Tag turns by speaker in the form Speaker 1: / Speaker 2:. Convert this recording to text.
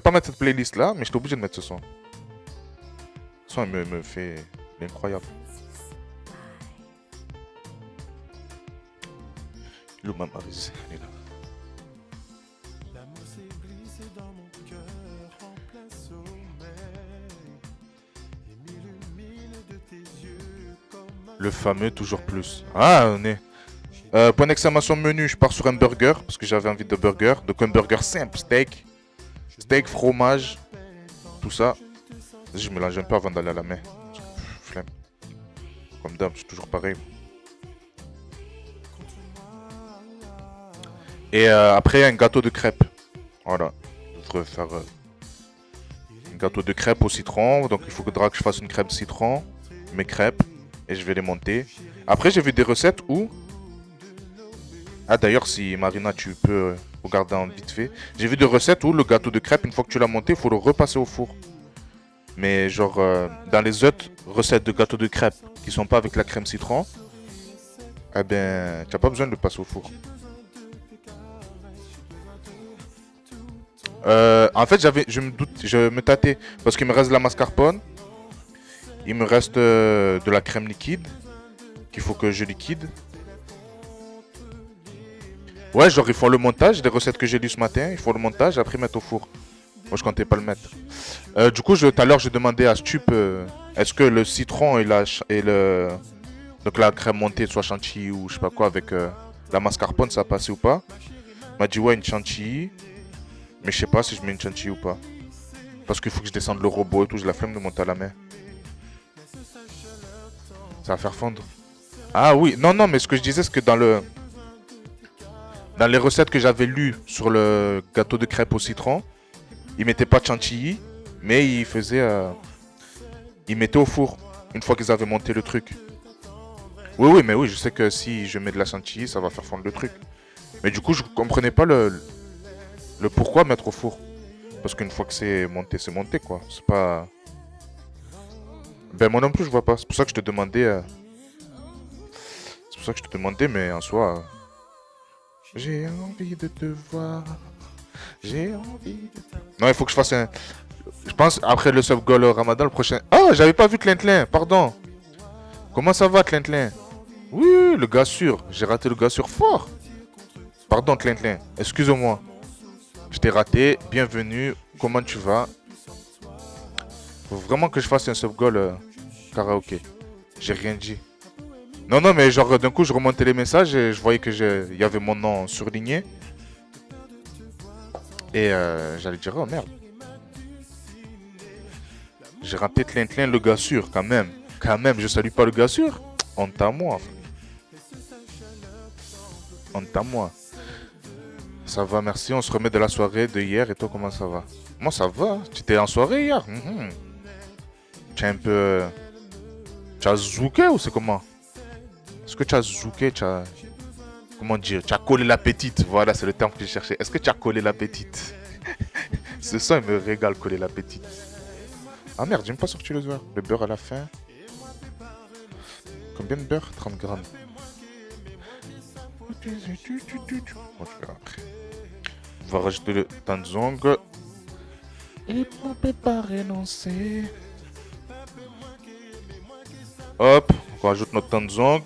Speaker 1: pas mettre cette playlist là, mais j'étais obligé de mettre ce son. Ce son, il me fait... Il est incroyable. Le Mamaris, il est là. Le fameux toujours plus. Ah, on est... point d'exclamation menu, je pars sur un burger, parce que j'avais envie de burger. Donc un burger simple, steak. Steak, fromage, tout ça. Je mélange un peu avant d'aller à la main. Flemme. Comme d'hab, c'est toujours pareil. Et après, un gâteau de crêpes. Voilà. Je devrais faire un gâteau de crêpes au citron. Donc il faudra que je fasse une crêpe citron. Mes crêpes. Et je vais les monter. Après, j'ai vu des recettes où... Ah d'ailleurs, si Marina, tu peux regarder en vite fait. J'ai vu des recettes où le gâteau de crêpes, une fois que tu l'as monté, il faut le repasser au four. Mais genre, dans les autres recettes de gâteau de crêpes qui sont pas avec la crème citron, eh ben, tu n'as pas besoin de le passer au four. En fait, je me tâtais parce qu'il me reste de la mascarpone. Il me reste de la crème liquide qu'il faut que je liquide. Ouais, genre, ils font le montage, des recettes que j'ai lues ce matin, ils font le montage, après ils mettent au four. Moi, je comptais pas le mettre. Du coup, tout à l'heure, j'ai demandé à Stup est-ce que le citron donc la crème montée, soit chantilly ou je sais pas quoi, avec la mascarpone, ça a passé ou pas. Il m'a dit ouais, une chantilly. Mais je sais pas si je mets une chantilly ou pas. Parce qu'il faut que je descende le robot et tout, j'ai la flemme de monter à la main. Ça va faire fondre. Ah oui, non, non, mais ce que je disais, c'est que dans les recettes que j'avais lues sur le gâteau de crêpes au citron, ils mettaient pas de chantilly, mais ils mettaient au four, une fois qu'ils avaient monté le truc. Oui, oui, mais oui, je sais que si je mets de la chantilly, ça va faire fondre le truc. Mais du coup, je comprenais pas le pourquoi mettre au four. Parce qu'une fois que c'est monté, quoi. C'est pas... Ben moi non plus, je vois pas. C'est pour ça que je te demandais... C'est pour ça que je te demandais, mais en soi... J'ai envie de te voir. J'ai envie de te... Non, il faut que je fasse un... Je pense, après le sub goal Ramadan, le prochain... Ah, j'avais pas vu Clintlin, pardon. Comment ça va, Clintlin? Oui, le gars sûr. J'ai raté le gars sûr fort. Pardon, Clintlin. Excuse-moi. Je t'ai raté. Bienvenue. Comment tu vas? Faut vraiment que je fasse un sub goal karaoké. J'ai rien dit. Non, non, mais genre d'un coup, je remontais les messages et je voyais que il y avait mon nom surligné. Et j'allais dire, oh merde. J'ai raté Clintlin, le gars sûr, quand même. Quand même, je salue pas le gars sûr. Honte à moi. Honte à moi. Ça va, merci. On se remet de la soirée de hier. Et toi, comment ça va? Moi, ça va. Tu étais en soirée hier? Tu as un peu... Tu as zouké ou c'est comment? Est-ce que tu as zouké? Comment dire? Tu as collé la petite. Voilà, c'est le terme que je cherchais. Est-ce que tu as collé la petite? Ce son, il me régale, coller la petite. Ah merde, j'ai même pas sorti le beurre. Le beurre à la fin. Combien de beurre? 30 grammes. Bon, je verrai après. On va rajouter le tanzong. Et on peut pas renoncer. Hop, on rajoute notre tanzong.